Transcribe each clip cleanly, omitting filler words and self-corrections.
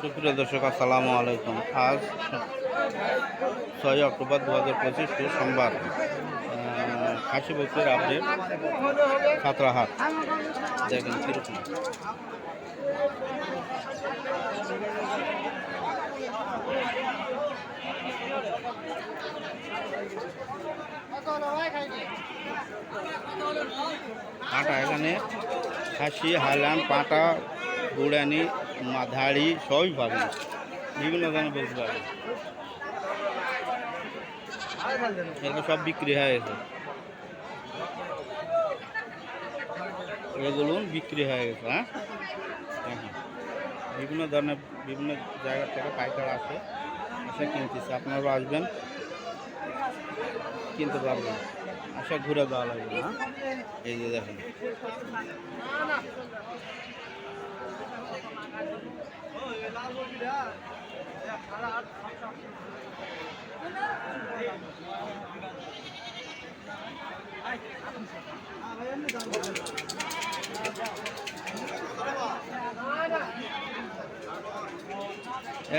সুপ্রিয় দর্শক আসসালামু আলাইকুম। আজ 6 অক্টোবর 2025 সোমবার। খাসি বকরির আপডেট ছাত্রাহাট দেখেন কীরকম। পাটা এখানে খাসি, হাইল্যান্ড, পাটা, বুড়ানি, মাঝারি সবই পাবেন, বিভিন্ন ধরনের বকরি পাবেন। এগুলো সব বিক্রি হয়ে গেছে, এগুলো বিক্রি হয়ে গেছে। হ্যাঁ, বিভিন্ন ধরনের বিভিন্ন জায়গা থেকে পাইকার আসে, এসে কিনতেছে। আপনারাও আসবেন, কিনতে পারবেন। আশা ঘুরে দেওয়া লাগবে না। এই যে দেখেন,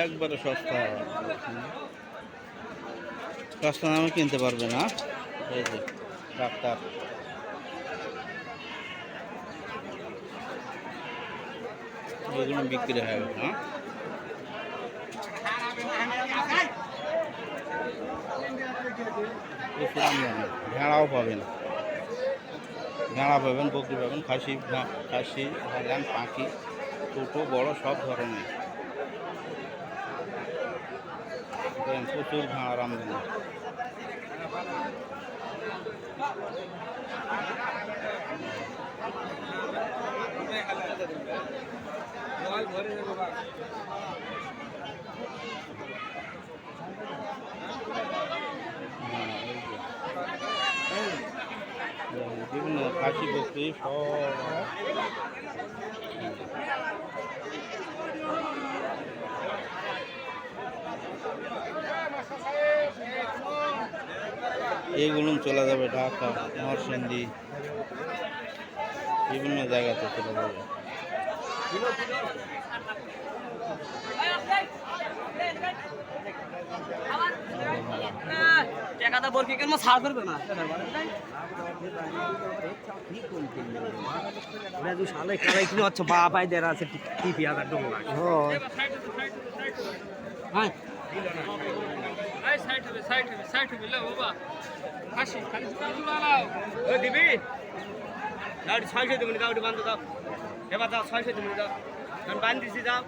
একবারে সস্তা, সস্তা দামে কিনতে পারবে না। এই যে ডাক্তার, এগুলো বিক্রি হয় না। ভেড়াও পাবেন, ভেড়া পাবেন, বকরি পাবেন, খাসি, হাইল্যান্ড, পাখি, ছোটো বড় সব ধরনের। প্রচুর ভেড়ার আমদানি। বিভিন্ন খাসি বকরি সব এইগুলো চলে যাবে ঢাকা, নরসিংদী, বিভিন্ন জায়গাতে চলে যাবে। দিবি 600 তুমি দাও, বান্ধব দাও, এবার দাও 600 তুমি দাও, বান্ধ দিছি যাও।